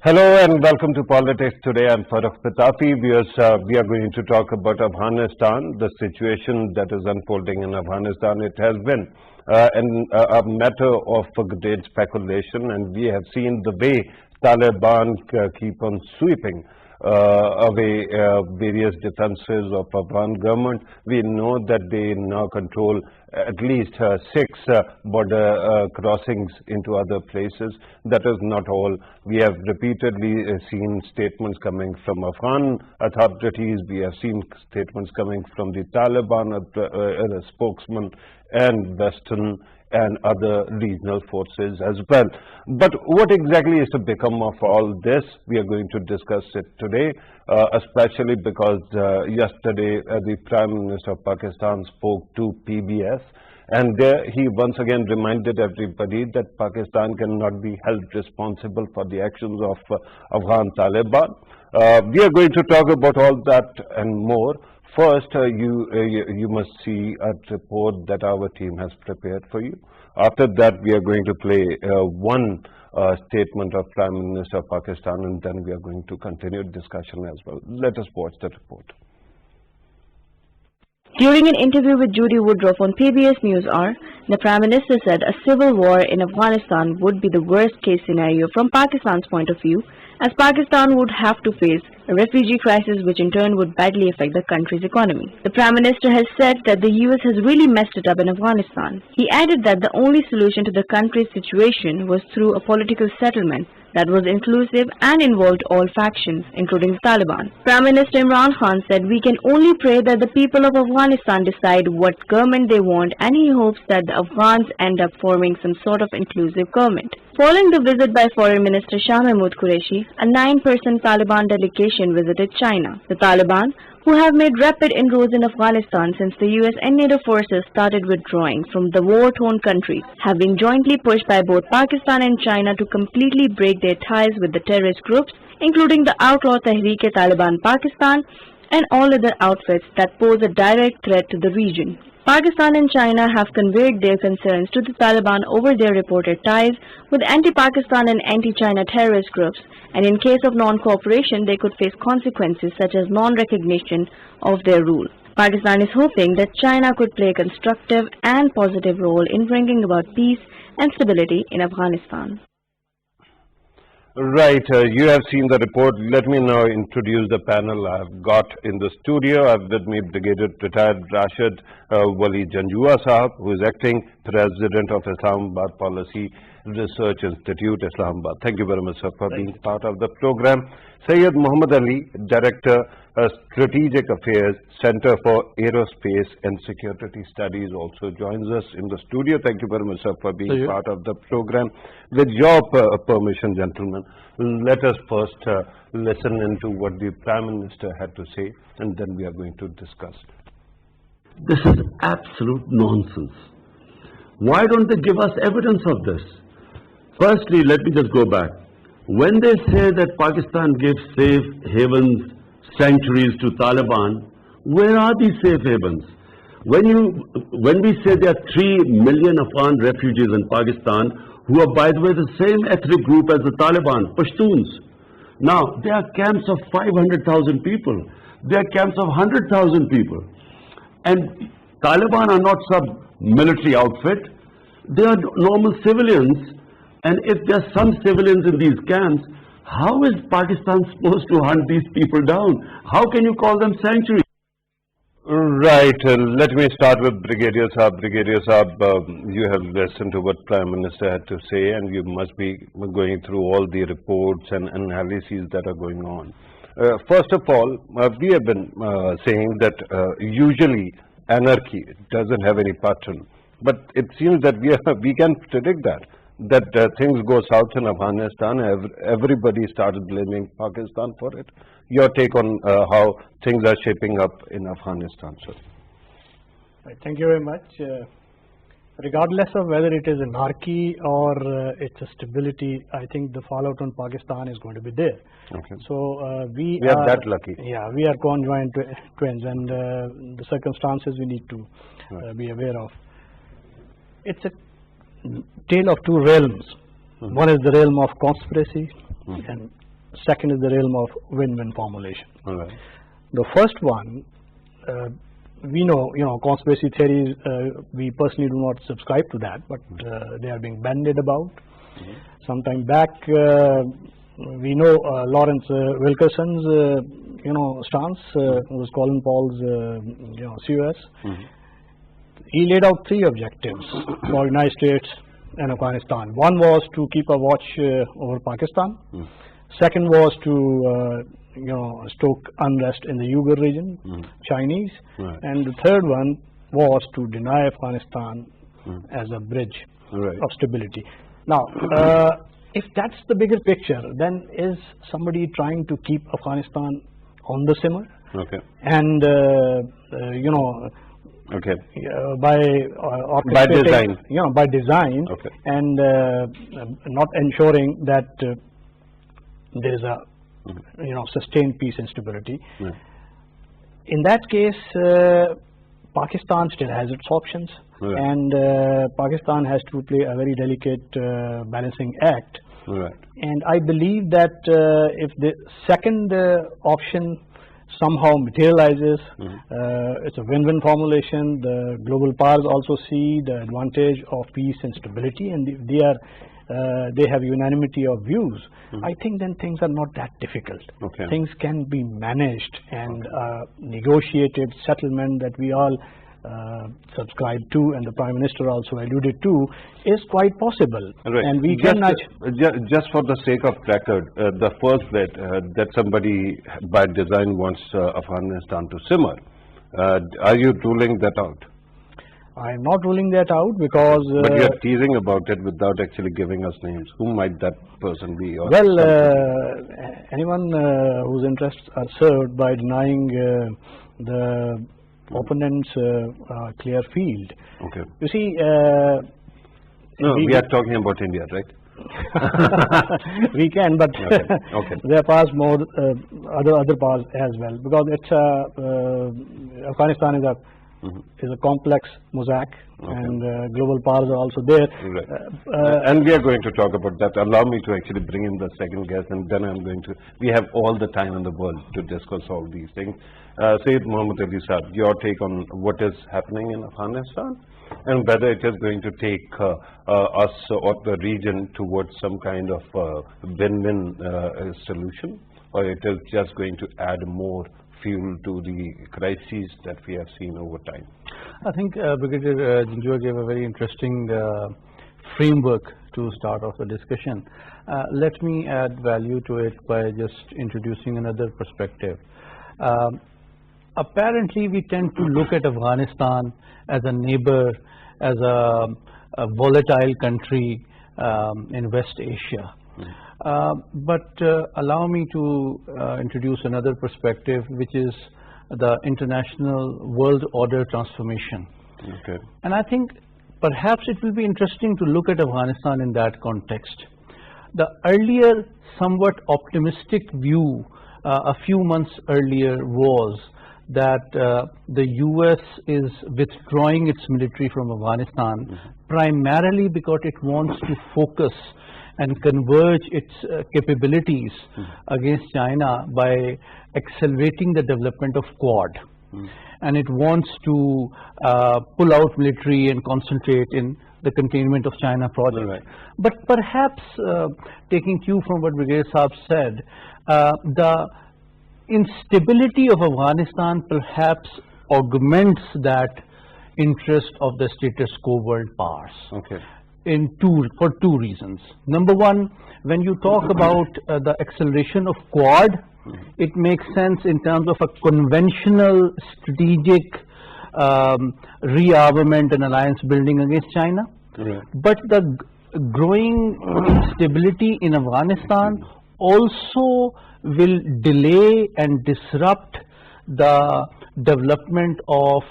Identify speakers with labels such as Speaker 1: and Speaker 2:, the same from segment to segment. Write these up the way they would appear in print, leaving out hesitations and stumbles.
Speaker 1: Hello and welcome to Politics Today. I'm Farrukh Pitafi. We are going to talk about Afghanistan, the situation that is unfolding in Afghanistan. It has been a matter of great speculation, and we have seen the way Taliban keep on sweeping away various defenses of Afghan government. We know that they now control at least 6 border crossings into other places. That is not all. We have repeatedly seen statements coming from Afghan authorities. We have seen statements coming from the Taliban spokesman and Western and other regional forces as well. But what exactly is to become of all this? We are going to discuss it today, especially because yesterday the Prime Minister of Pakistan spoke to PBS, and there he once again reminded everybody that Pakistan cannot be held responsible for the actions of Afghan Taliban. We are going to talk about all that and more. First, you must see a report that our team has prepared for you. After that, we are going to play one statement of Prime Minister of Pakistan, and then we are going to continue discussion as well. Let us watch the report.
Speaker 2: During an interview with Judy Woodruff on PBS NewsHour, the Prime Minister said a civil war in Afghanistan would be the worst-case scenario from Pakistan's point of view, as Pakistan would have to face a refugee crisis which in turn would badly affect the country's economy. The Prime Minister has said that the US has really messed it up in Afghanistan. He added that the only solution to the country's situation was through a political settlement that was inclusive and involved all factions, including the Taliban. Prime Minister Imran Khan said, "We can only pray that the people of Afghanistan decide what government they want, and he hopes that the Afghans end up forming some sort of inclusive government." Following the visit by Foreign Minister Shah Mahmood Qureshi, a 9-person Taliban delegation visited China. The Taliban, who have made rapid inroads in Afghanistan since the US and NATO forces started withdrawing from the war-torn country, have been jointly pushed by both Pakistan and China to completely break their ties with the terrorist groups, including the outlaw Tehreek-e-Taliban Pakistan and all other outfits that pose a direct threat to the region. Pakistan and China have conveyed their concerns to the Taliban over their reported ties with anti-Pakistan and anti-China terrorist groups, and in case of non-cooperation, they could face consequences such as non-recognition of their rule. Pakistan is hoping that China could play a constructive and positive role in bringing about peace and stability in Afghanistan.
Speaker 1: Right, you have seen the report. Let me now introduce the panel I've got in the studio. I've with me Brigadier Retired Rashid Wali Janjua Sahab, who is acting President of Islamabad Policy Research Institute, Islamabad. Thank you very much, sir, for being part of the program. Syed Muhammad Ali, Director, Strategic Affairs, Center for Aerospace and Security Studies, also joins us in the studio. Thank you very much, sir, for being part of the program. With your permission, gentlemen, let us first listen into what the Prime Minister had to say, and then we are going to discuss.
Speaker 3: This is absolute nonsense. Why don't they give us evidence of this? Firstly, let me just go back. When they say that Pakistan gives safe havens, sanctuaries to Taliban, where are these safe havens? When we say there are 3 million Afghan refugees in Pakistan, who are, by the way, the same ethnic group as the Taliban, Pashtuns. Now, there are camps of 500,000 people. There are camps of 100,000 people. And Taliban are not some military outfit. They are normal civilians. And if there are some civilians in these camps, how is Pakistan supposed to hunt these people down? How can you call them sanctuaries?
Speaker 1: Right. Let me start with Brigadier Saab. Brigadier Saab, you have listened to what Prime Minister had to say, and you must be going through all the reports and analyses that are going on. First of all, we have been saying that usually anarchy doesn't have any pattern, but it seems that we can predict that things go south in Afghanistan. Everybody started blaming Pakistan for it. Your take on how things are shaping up in Afghanistan, sir?
Speaker 4: Right, thank you very much. Regardless of whether it is anarchy or it's a stability, I think the fallout on Pakistan is going to be there.
Speaker 1: Okay.
Speaker 4: So
Speaker 1: we are that lucky.
Speaker 4: Yeah, we are conjoined twins, and the circumstances we need to be aware of. It's a tale of two realms. One is the realm of conspiracy and second is the realm of win-win formulation.
Speaker 1: All right.
Speaker 4: The first one, we know, conspiracy theories, we personally do not subscribe to that, but they are being bandied about. Sometime back, we know Lawrence Wilkerson's, stance, who was Colin Powell's, COS. He laid out 3 objectives for United States and Afghanistan. One was to keep a watch over Pakistan. Second was to stoke unrest in the Uyghur region, Chinese.
Speaker 1: Right.
Speaker 4: And the third one was to deny Afghanistan as a bridge
Speaker 1: Right.
Speaker 4: of stability. Now, if that's the bigger picture, then is somebody trying to keep Afghanistan on the simmer?
Speaker 1: Okay.
Speaker 4: And,
Speaker 1: Okay.
Speaker 4: by
Speaker 1: By design.
Speaker 4: by design,
Speaker 1: Okay.
Speaker 4: and not ensuring that there is a sustained peace and stability.
Speaker 1: Yeah.
Speaker 4: In that case, Pakistan still has its options,
Speaker 1: Right.
Speaker 4: and Pakistan has to play a very delicate balancing act.
Speaker 1: All right.
Speaker 4: And I believe that if the second option somehow materializes, it's a win-win formulation. The global powers also see the advantage of peace and stability, and they have unanimity of views. I think then things are not that difficult.
Speaker 1: Okay.
Speaker 4: Things can be managed, and negotiated settlement that we all subscribe to, and the Prime Minister also alluded to, is quite possible.
Speaker 1: Right.
Speaker 4: And we
Speaker 1: just,
Speaker 4: cannot.
Speaker 1: just for the sake of record, the first bit that somebody by design wants Afghanistan to simmer, are you ruling that out?
Speaker 4: I am not ruling that out because.
Speaker 1: But you are teasing about it without actually giving us names. Who might that person be? Or
Speaker 4: well, anyone whose interests are served by denying the opponent's clear field.
Speaker 1: Okay.
Speaker 4: You see,
Speaker 1: No, we are talking about India, right?
Speaker 4: we can, but
Speaker 1: Okay. Okay.
Speaker 4: there are powers more, other powers as well, because it's Afghanistan is a complex mosaic, and global powers are also there.
Speaker 1: Right. And we are going to talk about that. Allow me to actually bring in the second guest, and then I'm going to. We have all the time in the world to discuss all these things. Sayyid Muhammad Ali Saab, your take on what is happening in Afghanistan, and whether it is going to take us or the region towards some kind of win-win solution, or it is just going to add more fuel to the crises that we have seen over time.
Speaker 5: I think Brigadier Jinjua gave a very interesting framework to start off the discussion. Let me add value to it by just introducing another perspective. Apparently, we tend to look at Afghanistan as a neighbor, as a volatile country in West Asia. But allow me to introduce another perspective, which is the international world order transformation.
Speaker 1: Okay.
Speaker 5: And I think perhaps it will be interesting to look at Afghanistan in that context. The earlier, somewhat optimistic view a few months earlier was that the US is withdrawing its military from Afghanistan primarily because it wants to focus and converge its capabilities against China by accelerating the development of Quad. And it wants to pull out military and concentrate in the containment of China project.
Speaker 1: Right.
Speaker 5: But perhaps, taking cue from what Brigadier Saab said, the instability of Afghanistan perhaps augments that interest of the status quo world powers.
Speaker 1: Okay.
Speaker 5: For two reasons. Number one, when you talk about the acceleration of Quad, it makes sense in terms of a conventional strategic rearmament and alliance building against China.
Speaker 1: Right.
Speaker 5: But the growing instability in Afghanistan also will delay and disrupt the development of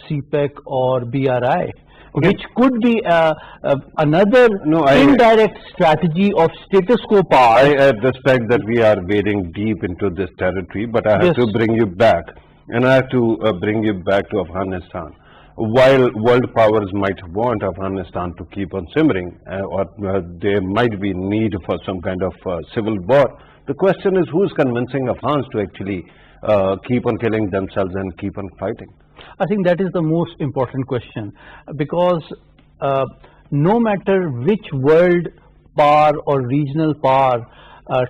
Speaker 5: CPEC or BRI. Which could be another indirect strategy of status quo power.
Speaker 1: I respect that we are wading deep into this territory, but I have to bring you back, and I have to bring you back to Afghanistan. while world powers might want Afghanistan to keep on simmering, or there might be need for some kind of civil war, the question is who's convincing Afghans to actually keep on killing themselves and keep on fighting?
Speaker 5: I think that is the most important question, because no matter which world power or regional power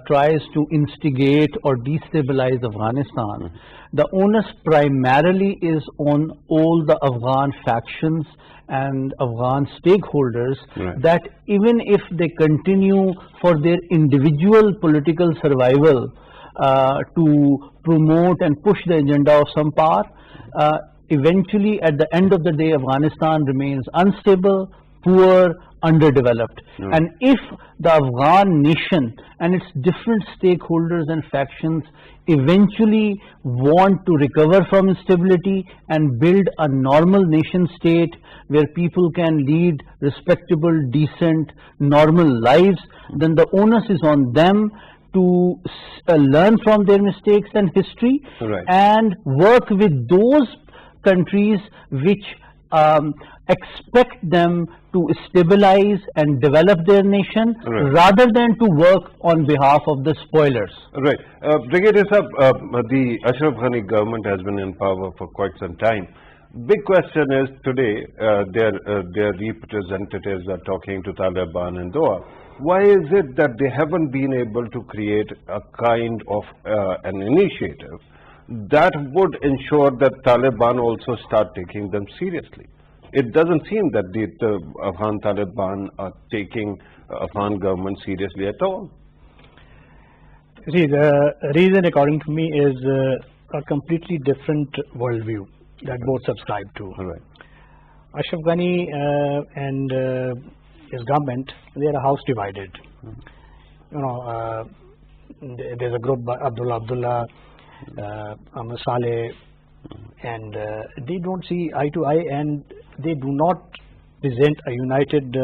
Speaker 5: tries to instigate or destabilize Afghanistan, the onus primarily is on all the Afghan factions and Afghan stakeholders, that even if they continue for their individual political survival to promote and push the agenda of some power, eventually at the end of the day Afghanistan remains unstable, poor, underdeveloped. And if the Afghan nation and its different stakeholders and factions eventually want to recover from instability and build a normal nation state where people can lead respectable, decent, normal lives, then the onus is on them to learn from their mistakes and history, and work with those countries which expect them to stabilize and develop their nation, rather than to work on behalf of the spoilers.
Speaker 1: Right. Brigadier Sahab, the Ashraf Ghani government has been in power for quite some time. Big question is today, their representatives are talking to Taliban in Doha. Why is it that they haven't been able to create a kind of an initiative that would ensure that Taliban also start taking them seriously? It doesn't seem that the Afghan Taliban are taking Afghan government seriously at all.
Speaker 4: See, the reason according to me is a completely different worldview that both subscribe to. Ashraf Ghani and his government, they are a house divided. You know, there's a group by Abdullah, Ahmed Saleh, and they don't see eye to eye, and they do not present a united,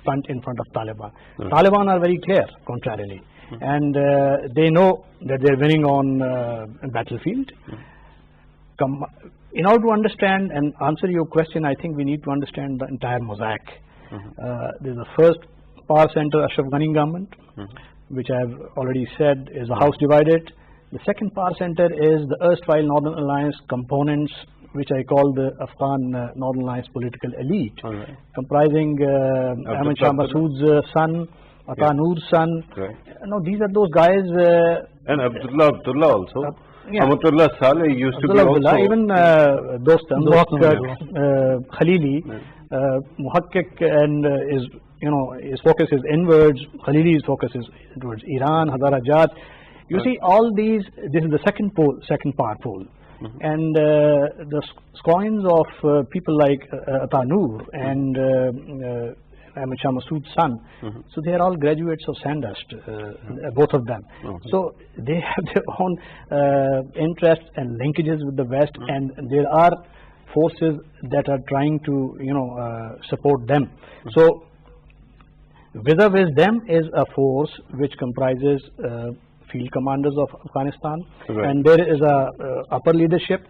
Speaker 4: front in front of Taliban. Taliban are very clear, contrarily, and they know that they're winning on battlefield. In order to understand and answer your question, I think we need to understand the entire mosaic. There's the first power center, Ashraf Ghani government, which I have already said is a house divided. The second power center is the erstwhile Northern Alliance components, which I call the Afghan Northern Alliance political elite, comprising Ahmed Shah Massoud's son, Ata Noor's son. No, these are those guys.
Speaker 1: And Abdullah also. Ahmadullah Saleh used to be also.
Speaker 4: Even Khalili, Muhakkik, and his focus is inwards. Khalili's focus is towards Iran, Hazarajat. You see, all these, this is the second power pole. And the scoins of people like Ata Noor and Ahmed Shah Massoud's son, so they are all graduates of Sandhurst, both of them. So they have their own interests and linkages with the West, and there are forces that are trying to, support them. So vis-a-vis them is a force which comprises field commanders of Afghanistan, and there is a upper leadership.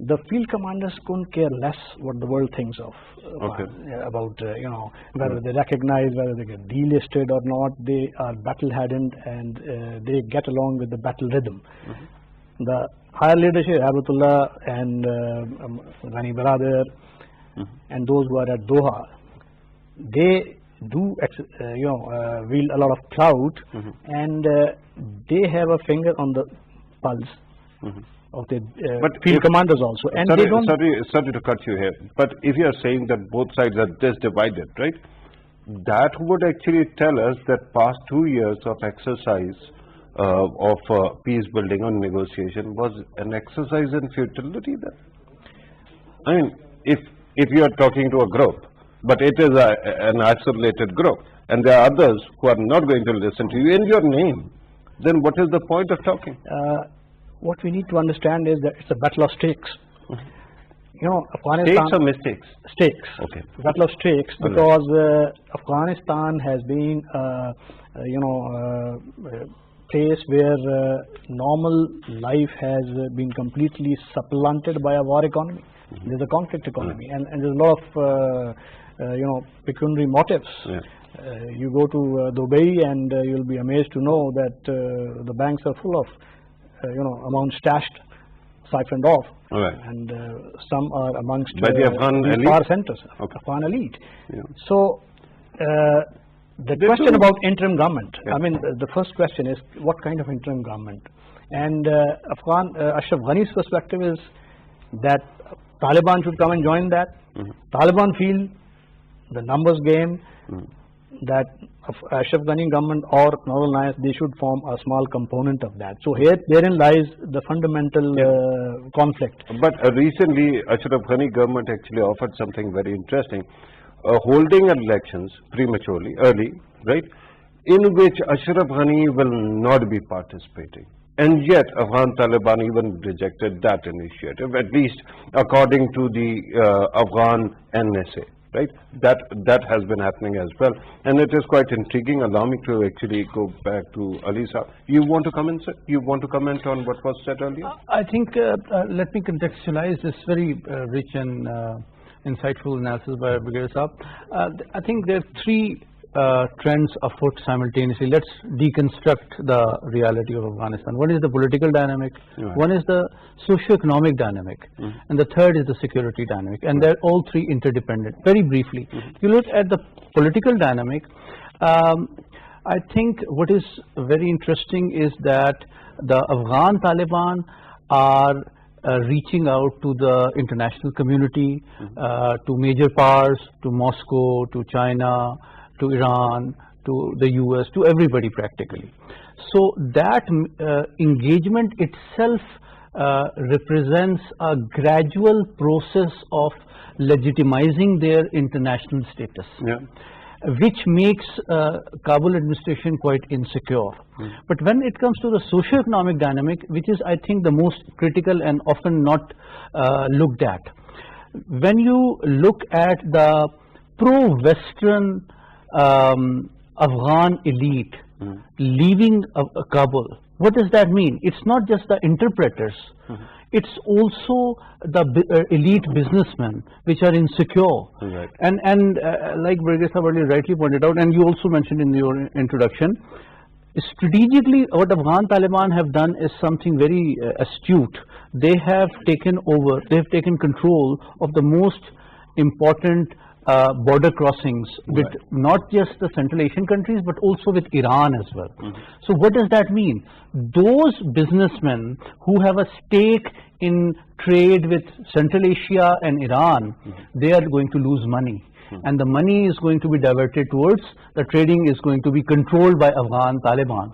Speaker 4: The field commanders couldn't care less what the world thinks of about whether they recognize, whether they get delisted or not. They are battle-hardened, and they get along with the battle rhythm. The higher leadership, Abatullah and Ghani Baradar, and those who are at Doha, they do wield a lot of clout, and they have a finger on the pulse of the field commanders also. And
Speaker 1: sorry,
Speaker 4: they don't.
Speaker 1: Sorry to cut you here, but if you are saying that both sides are this divided, right? That would actually tell us that past 2 years of exercise of peace building or negotiation was an exercise in futility. Then, I mean, if you are talking to a group, but it is an isolated group, and there are others who are not going to listen to you in your name, then what is the point of talking?
Speaker 4: What we need to understand is that it's a battle of stakes. Afghanistan.
Speaker 1: Stakes or mistakes?
Speaker 4: Stakes.
Speaker 1: Okay.
Speaker 4: Battle of stakes, because Afghanistan has been, place where normal life has been completely supplanted by a war economy. There's a conflict economy, and there's a lot of pecuniary motives.
Speaker 1: Yeah.
Speaker 4: You go to Dubai, and you'll be amazed to know that the banks are full of amounts stashed, siphoned off,
Speaker 1: Right.
Speaker 4: and some are amongst
Speaker 1: By the Afghan
Speaker 4: these
Speaker 1: elite?
Speaker 4: power centers,
Speaker 1: Okay.
Speaker 4: Afghan elite.
Speaker 1: Yeah.
Speaker 4: So the
Speaker 1: They
Speaker 4: question
Speaker 1: do-
Speaker 4: about interim government,
Speaker 1: Yeah.
Speaker 4: I mean, the first question is what kind of interim government? And Ashraf Ghani's perspective is that Taliban should come and join that. Taliban feel the numbers game, that Ashraf Ghani government or Northern Alliance, they should form a small component of that. So therein lies the fundamental conflict.
Speaker 1: But recently, Ashraf Ghani government actually offered something very interesting, holding elections prematurely, early, right, in which Ashraf Ghani will not be participating. And yet, Afghan Taliban even rejected that initiative, at least according to the Afghan NSA. Right, that has been happening as well, and it is quite intriguing. Allow me to actually go back to Ali Saab. You want to comment, sir? You want to comment on what was said earlier?
Speaker 5: I think let me contextualize this very rich and insightful analysis by Brigadier Saab. I think there are three trends afoot simultaneously. Let's deconstruct the reality of Afghanistan. One is the political dynamic,
Speaker 1: Right.
Speaker 5: one is the socio-economic dynamic, and the third is the security dynamic, and they're all three interdependent. Very briefly, if you look at the political dynamic, I think what is very interesting is that the Afghan Taliban are reaching out to the international community, to major powers, to Moscow, to China, to Iran, to the US, to everybody practically. So that engagement itself represents a gradual process of legitimizing their international status,
Speaker 1: Yeah.
Speaker 5: which makes Kabul administration quite insecure. But when it comes to the socio-economic dynamic, which is I think the most critical and often not looked at, when you look at the pro-Western Afghan elite leaving Kabul, what does that mean? It's not just the interpreters, it's also the elite businessmen which are insecure.
Speaker 1: Right.
Speaker 5: And like Brigadier Saab earlier rightly pointed out, and you also mentioned in your introduction, strategically what Afghan Taliban have done is something very astute. They have taken over, they have taken control of the most important border crossings with not just the Central Asian countries but also with Iran as well. So what does that mean? Those businessmen who have a stake in trade with Central Asia and Iran, they are going to lose money. And the money is going to be diverted towards the trading is going to be controlled by Afghan Taliban.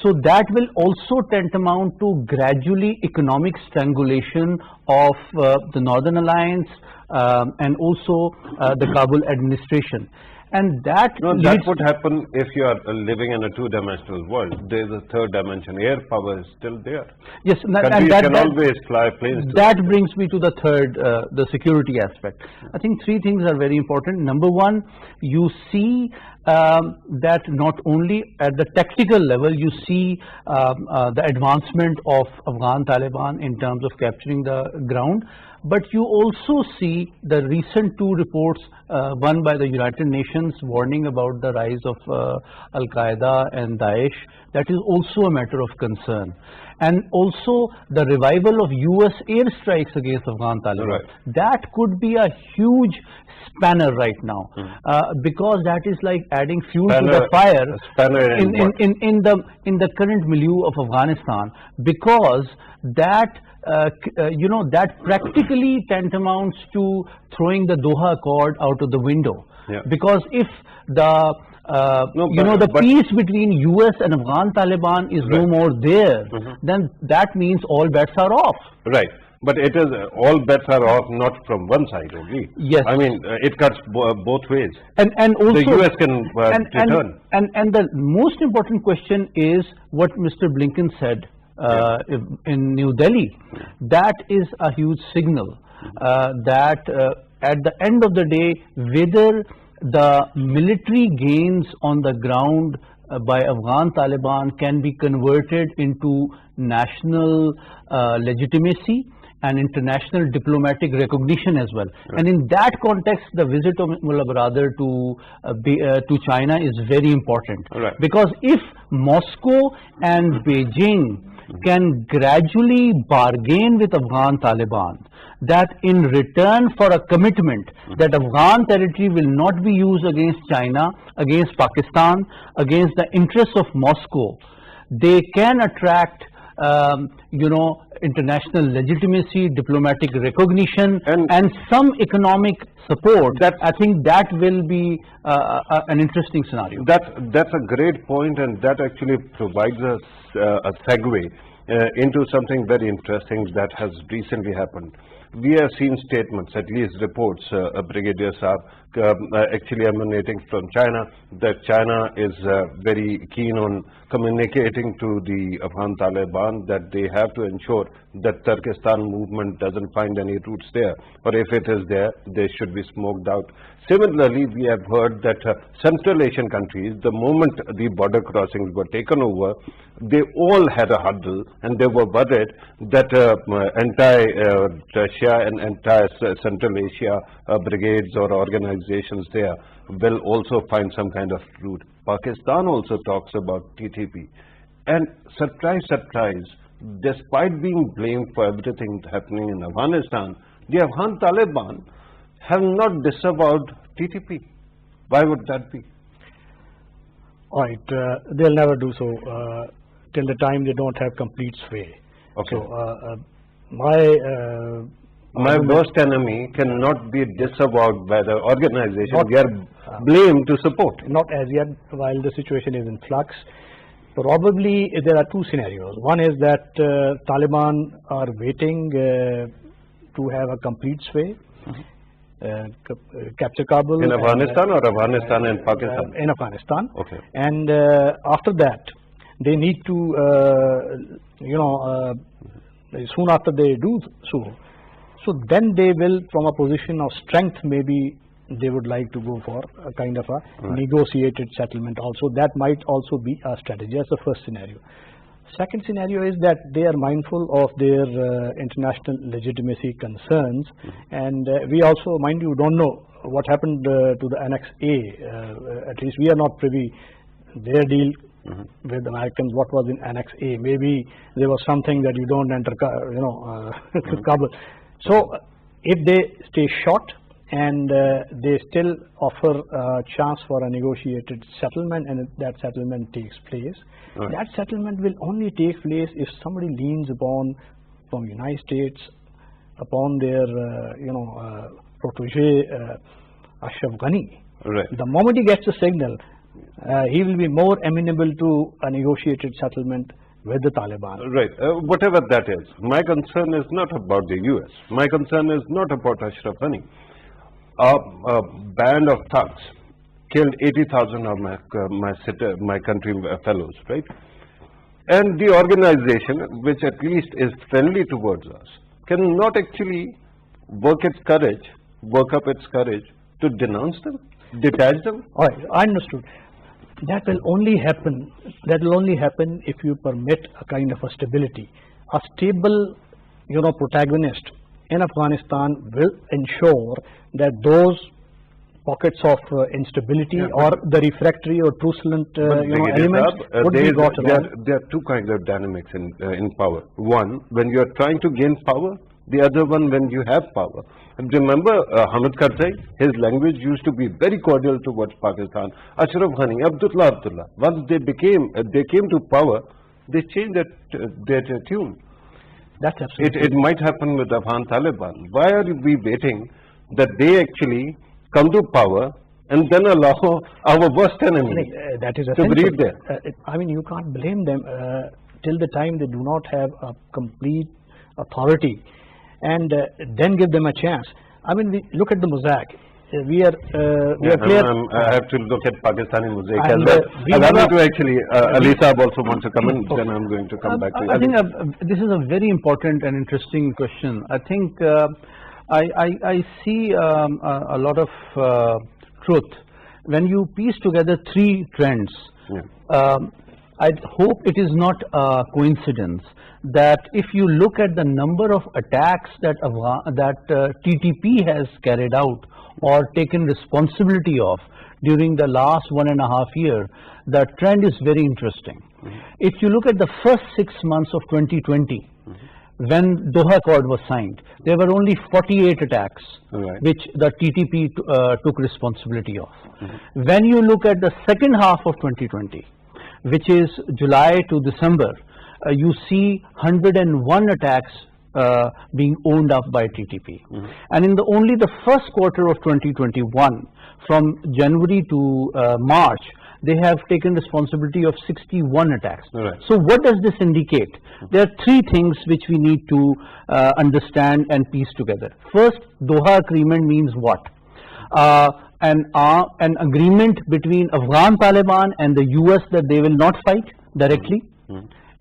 Speaker 5: So that will also tantamount to gradually economic strangulation of the Northern Alliance and also the Kabul administration. And that
Speaker 1: That would happen if you are living in a two-dimensional world. There is a third dimension. Air power is still there.
Speaker 5: Yes,
Speaker 1: Countries can always fly planes.
Speaker 5: That brings me to the third, the security aspect. I think three things are very important. Number one, you see that not only at the tactical level, you see the advancement of Afghan Taliban in terms of capturing the ground, but you also see the recent two reports, one by the United Nations warning about the rise of Al-Qaeda and Daesh. That is also a matter of concern. And also the revival of US airstrikes against Afghan Taliban.
Speaker 1: Right.
Speaker 5: That could be a huge spanner right now, because that is like adding fuel to the fire in the current milieu of Afghanistan, because that that practically tantamounts to throwing the Doha Accord out of the window. Because if the peace between US and Afghan Taliban is no more there, then that means all bets are off.
Speaker 1: Right. But it is all bets are off, not from one side only.
Speaker 5: Yes.
Speaker 1: I mean, it cuts both ways.
Speaker 5: And also
Speaker 1: the US can return.
Speaker 5: And the most important question is what Mr. Blinken said in New Delhi. That is a huge signal that at the end of the day, whether the military gains on the ground by Afghan Taliban can be converted into national legitimacy, and international diplomatic recognition as well. And in that context, the visit of Mullah Baradar to China is very important.
Speaker 1: Right.
Speaker 5: Because if Moscow and Beijing can gradually bargain with Afghan Taliban that in return for a commitment that Afghan territory will not be used against China, against Pakistan, against the interests of Moscow, they can attract international legitimacy, diplomatic recognition, and some economic support. I think that will be an interesting scenario.
Speaker 1: That's a great point, and that actually provides us a segue into something very interesting that has recently happened. We have seen statements, at least reports, Brigadier Saab, actually emanating from China, that China is very keen on communicating to the Afghan Taliban that they have to ensure that Turkestan movement doesn't find any roots there, or if it is there, they should be smoked out. Similarly, we have heard that Central Asian countries, the moment the border crossings were taken over, they all had a huddle, and they were worried that entire Russia and entire Central Asia brigades or organizations there will also find some kind of route. Pakistan also talks about TTP. And surprise, surprise, despite being blamed for everything happening in Afghanistan, the Afghan Taliban have not disavowed TTP. Why would that be?
Speaker 4: All right, they'll never do so till the time they don't have complete sway.
Speaker 1: Okay.
Speaker 4: So
Speaker 1: my worst enemy cannot be disavowed by the organization we are blamed to support.
Speaker 4: Not as yet, while the situation is in flux. Probably there are two scenarios. One is that Taliban are waiting to have a complete sway, capture Kabul.
Speaker 1: In Afghanistan or Afghanistan and Pakistan?
Speaker 4: In Afghanistan.
Speaker 1: Okay.
Speaker 4: And after that, they need to, soon after they do so then they will, from a position of strength, maybe they would like to go for a kind of a negotiated settlement also. That might also be a strategy. That's the first scenario. Second scenario is that they are mindful of their international legitimacy concerns, and we also, mind you, don't know what happened to the Annex A. At least we are not privy their deal with Americans. What was in Annex A? Maybe there was something that you don't enter, Kabul. So if they stay short and they still offer a chance for a negotiated settlement, and that settlement takes place, that settlement will only take place if somebody leans upon, from United States, upon their protege Ashraf Ghani.
Speaker 1: Right.
Speaker 4: The moment he gets a signal, he will be more amenable to a negotiated settlement with the Taliban.
Speaker 1: Right. Whatever that is, my concern is not about the US. My concern is not about Ashraf Ghani. A band of thugs killed 80,000 of my country fellows, right? And the organization, which at least is friendly towards us, cannot actually work up its courage to denounce them, detach them.
Speaker 4: All right, I understood. That will only happen if you permit a kind of a stability. A stable, protagonist in Afghanistan will ensure that those pockets of instability or the refractory or truculent elements would be brought around.
Speaker 1: There are two kinds of dynamics in power. One, when you are trying to gain power. The other one, when you have power. And remember Hamid Karzai, his language used to be very cordial towards Pakistan. Ashraf Ghani, Abdullah. Once they came to power, they changed their tune.
Speaker 4: That's absolutely.
Speaker 1: It might happen with Afghan Taliban. Why are we waiting that they actually come to power and then allow our worst enemy
Speaker 4: that is
Speaker 1: to breathe there?
Speaker 4: You can't blame them till the time they do not have a complete authority, and then give them a chance. We look at the mosaic. We are clear.
Speaker 1: I have to look at Pakistani mosaic as well. I want to actually, Ali Saab also wants to come in, then I'm going to come back to you.
Speaker 5: I think this is a very important and interesting question. I think I see a lot of truth when you piece together three trends. I hope it is not a coincidence that if you look at the number of attacks that TTP has carried out or taken responsibility of during the last 1.5 years, the trend is very interesting. If you look at the first 6 months of 2020, when Doha Accord was signed, there were only 48 attacks which the TTP took responsibility of. When you look at the second half of 2020, which is July to December, you see 101 attacks being owned up by TTP. And in only the first quarter of 2021, from January to March, they have taken responsibility of 61 attacks. So what does this indicate? There are three things which we need to understand and piece together. First, Doha Agreement means what? An agreement between Afghan Taliban and the US that they will not fight directly,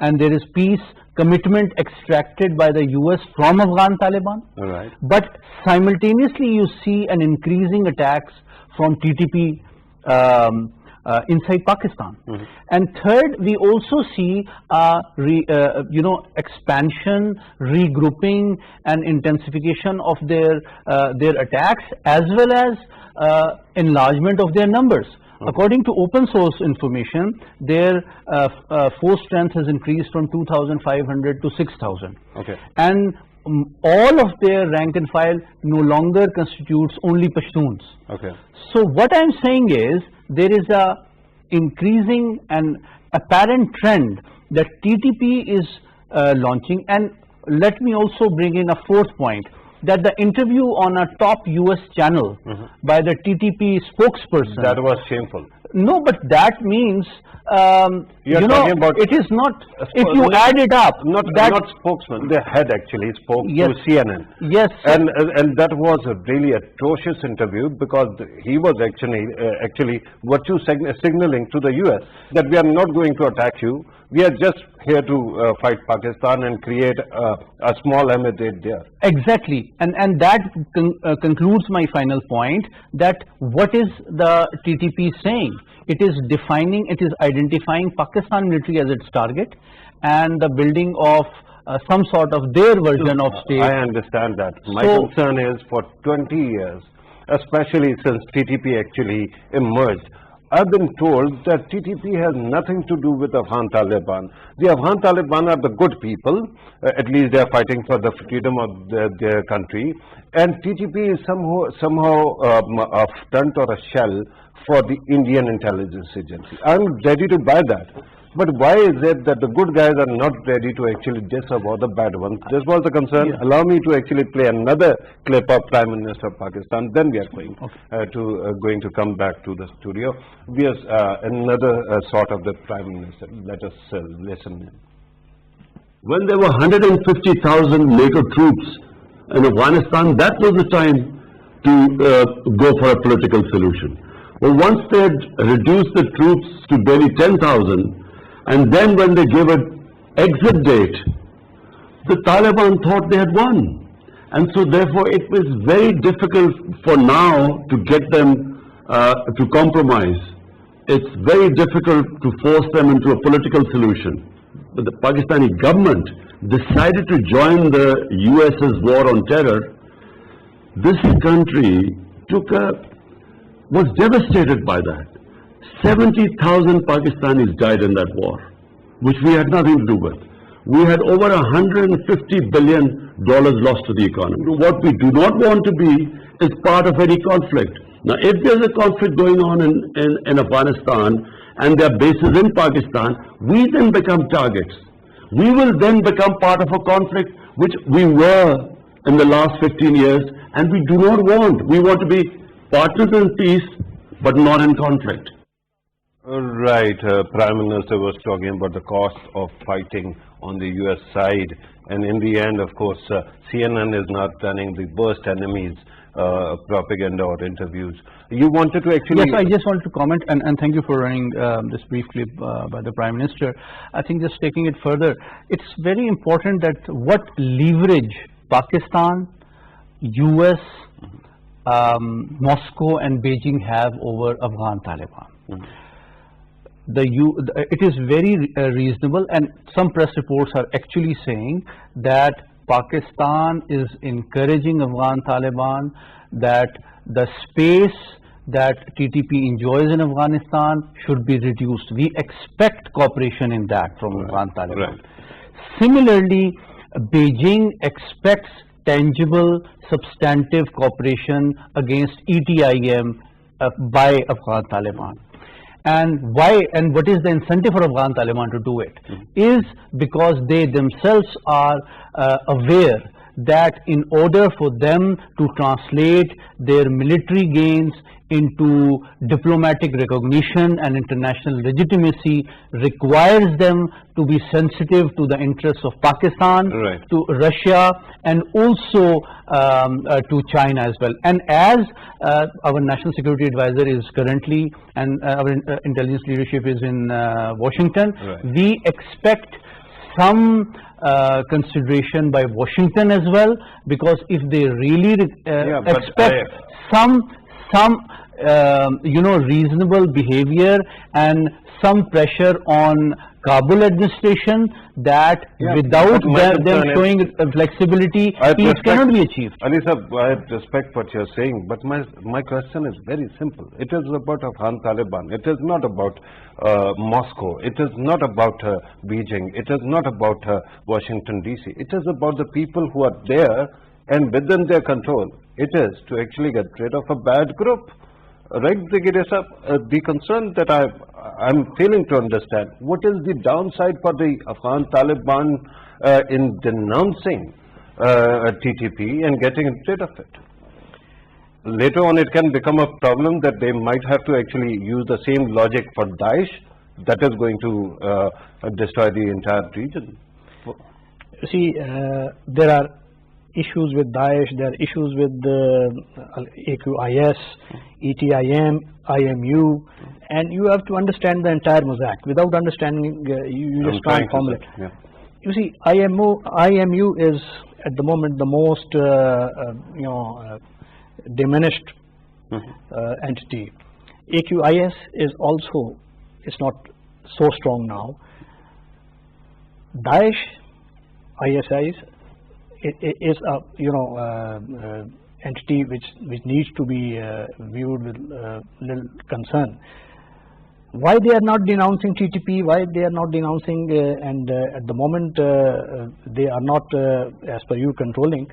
Speaker 5: and there is peace commitment extracted by the US from Afghan Taliban. But simultaneously you see an increasing attacks from TTP inside Pakistan. And third, we also see expansion, regrouping and intensification of their attacks, as well as enlargement of their numbers. According to open source information, their force strength has increased from 2,500 to 6,000. And all of their rank and file no longer constitutes only Pashtuns. So what I'm saying is, there is a increasing and apparent trend that TTP is launching. And let me also bring in a fourth point, that the interview on a top US channel by the TTP spokesperson,
Speaker 1: that was shameful.
Speaker 5: No, but that means
Speaker 1: talking about
Speaker 5: it is not. If you add it up,
Speaker 1: not spokesman, the head actually spoke to CNN.
Speaker 5: Yes,
Speaker 1: and that was a really atrocious interview, because he was actually virtue signaling to the US that we are not going to attack you. We are just here to fight Pakistan and create a small emirate there.
Speaker 5: Exactly, and that concludes my final point, that what is the TTP saying? It is defining, it is identifying Pakistan military as its target, and the building of some sort of their version of state.
Speaker 1: I understand that. My concern is, for 20 years, especially since TTP actually emerged, I've been told that TTP has nothing to do with Afghan Taliban. The Afghan Taliban are the good people, at least they are fighting for the freedom of their country, and TTP is somehow a front or a shell for the Indian intelligence agency. I'm ready to buy that. But why is it that the good guys are not ready to actually disavow the bad ones? This was the concern. Allow me to actually play another clip of Prime Minister of Pakistan. Then we are going to come back to the studio. We have another sort of the Prime Minister. Let us listen in.
Speaker 3: When there were 150,000 NATO troops in Afghanistan, that was the time to go for a political solution. Well, once they had reduced the troops to barely 10,000, and then when they gave an exit date, the Taliban thought they had won. And so therefore it was very difficult for now to get them to compromise. It's very difficult to force them into a political solution. But the Pakistani government decided to join the US's war on terror. This country was devastated by that. 70,000 Pakistanis died in that war, which we had nothing to do with. We had over $150 billion lost to the economy. What we do not want to be is part of any conflict. Now, if there's a conflict going on in Afghanistan and there are bases in Pakistan, we then become targets. We will then become part of a conflict which we were in the last 15 years, and we do not want. We want to be partners in peace, but not in conflict.
Speaker 1: Right. Prime Minister was talking about the cost of fighting on the US side, and in the end, of course, CNN is not running the worst enemies propaganda or interviews. You wanted to actually...
Speaker 5: Yes, I just wanted to comment, and thank you for running this brief clip by the Prime Minister. I think just taking it further, it's very important that what leverage Pakistan, US, Moscow and Beijing have over Afghan Taliban. it is very reasonable, and some press reports are actually saying that Pakistan is encouraging Afghan Taliban that the space that TTP enjoys in Afghanistan should be reduced. We expect cooperation in that from Afghan Taliban.
Speaker 1: Right.
Speaker 5: Similarly, Beijing expects tangible, substantive cooperation against ETIM by Afghan Taliban. And why, and what is the incentive for Afghan Taliban to do it? Is because they themselves are aware that in order for them to translate their military gains into diplomatic recognition and international legitimacy requires them to be sensitive to the interests of Pakistan,
Speaker 1: Right.
Speaker 5: to Russia, and also to China as well. And as our National Security Advisor is currently, and our intelligence leadership is in Washington,
Speaker 1: Right.
Speaker 5: we expect some consideration by Washington as well, because if they really
Speaker 1: Yeah, but
Speaker 5: expect some reasonable behavior and some pressure on Kabul administration, that
Speaker 1: Yeah,
Speaker 5: without
Speaker 1: but my
Speaker 5: them
Speaker 1: concern is-
Speaker 5: showing flexibility,
Speaker 1: I
Speaker 5: peace
Speaker 1: respect-
Speaker 5: cannot be achieved.
Speaker 1: Ali Sahab, I respect what you're saying, but my question is very simple. It is about Afghan Taliban. It is not about Moscow. It is not about Beijing. It is not about Washington DC. It is about the people who are there and within their control. It is to actually get rid of a bad group. Right, Brigadier Sahab, the concern that I'm failing to understand, what is the downside for the Afghan Taliban in denouncing TTP and getting rid of it? Later on, it can become a problem that they might have to actually use the same logic for Daesh that is going to destroy the entire region.
Speaker 4: You see, there are issues with Daesh, there are issues with AQIS, ETIM, IMU, and you have to understand the entire mosaic. Without understanding, you just can't formulate.
Speaker 1: Yeah.
Speaker 4: You see, IMU is at the moment the most diminished entity. AQIS is also, it's not so strong now. Daesh, ISIS, is a entity which needs to be viewed with little concern. Why they are not denouncing TTP? Why they are not denouncing? And at the moment they are not, as per you, controlling.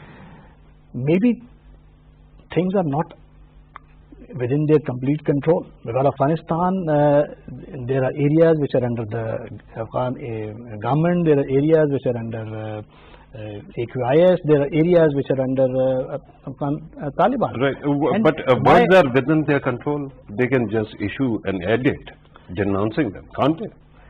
Speaker 4: Maybe things are not within their complete control. Because Afghanistan, there are areas which are under the Afghan government. There are areas which are under AQIS, there are areas which are under Taliban.
Speaker 1: Right,
Speaker 4: And
Speaker 1: but
Speaker 4: why-
Speaker 1: once they are within their control, they can just issue an edict denouncing them, can't they?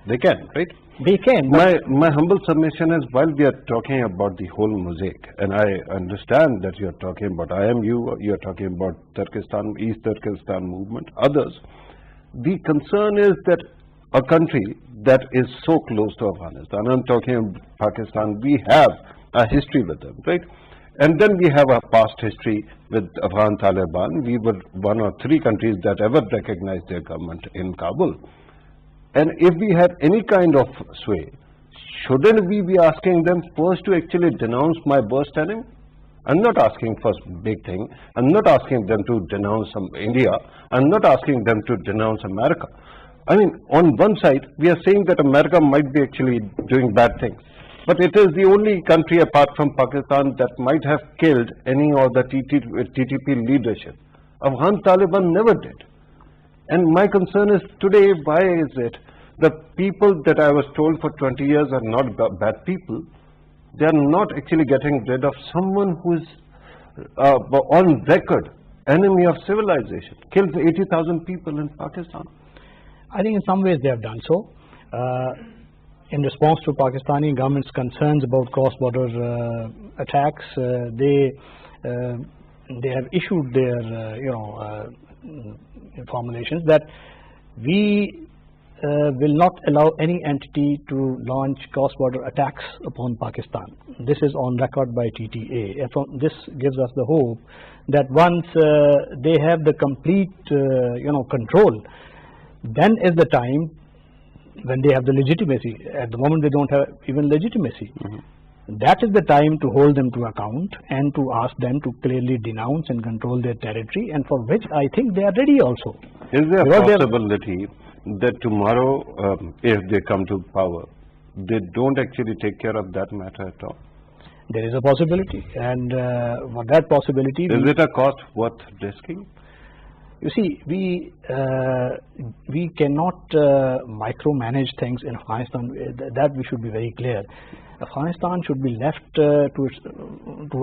Speaker 1: They can, right?
Speaker 4: They can. but
Speaker 1: My humble submission is, while we are talking about the whole mosaic, and I understand that you are talking about IMU, you are talking about Turkestan, East Turkestan movement, others, the concern is that a country that is so close to Afghanistan, I'm talking about Pakistan, we have a history with them, right? And then we have a past history with Afghan Taliban. We were one of 3 countries that ever recognized their government in Kabul. And if we have any kind of sway, shouldn't we be asking them first to actually denounce my worst enemy? I'm not asking for big thing. I'm not asking them to denounce India. I'm not asking them to denounce America. I mean, on one side, we are saying that America might be actually doing bad things. But it is the only country apart from Pakistan that might have killed any of the TTP leadership. Afghan Taliban never did. And my concern is today, why is it the people that I was told for 20 years are not bad people, they are not actually getting rid of someone who is on record enemy of civilization, killed 80,000 people in Pakistan.
Speaker 4: I think in some ways they have done so. In response to Pakistani government's concerns about cross-border attacks, they have issued their formulations that we will not allow any entity to launch cross-border attacks upon Pakistan. This is on record by TTA. This gives us the hope that once they have the complete control, then is the time when they have the legitimacy. At the moment, they don't have even legitimacy. That is the time to hold them to account and to ask them to clearly denounce and control their territory, and for which I think they are ready also.
Speaker 1: Is there a
Speaker 4: Because they are-
Speaker 1: possibility that tomorrow, if they come to power, they don't actually take care of that matter at all?
Speaker 4: There is a possibility, and for that possibility,
Speaker 1: Is it a cost worth risking?
Speaker 4: you see, we cannot micromanage things in Afghanistan. That we should be very clear. Afghanistan should be left to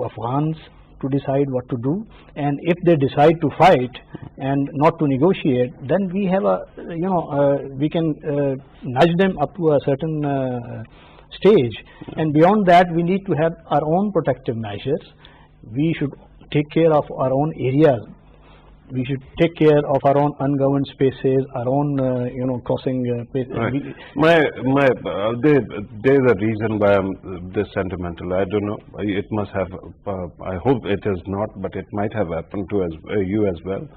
Speaker 4: Afghans to decide what to do, and if they decide to fight and not to negotiate, then we have we can nudge them up to a certain stage, and beyond that we need to have our own protective measures. We should take care of our own areas. We should take care of our own ungoverned spaces, our own crossing places.
Speaker 1: Right. There is a reason why I'm this sentimental. I don't know. It must have. I hope it is not, but it might have happened to you as well.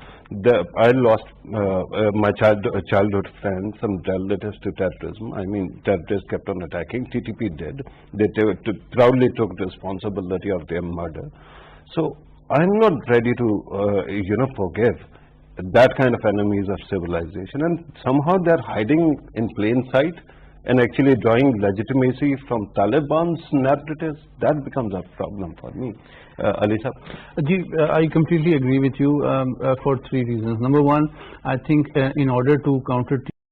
Speaker 1: I lost my childhood friend, some relatives to terrorism. I mean, terrorists kept on attacking. TTP did. They proudly took responsibility of their murder. So I'm not ready to, forgive that kind of enemies of civilization, and somehow they're hiding in plain sight and actually drawing legitimacy from Taliban's narratives. That becomes a problem for me. Ali Sahab?
Speaker 5: I completely agree with you for three reasons. Number one, I think in order to counter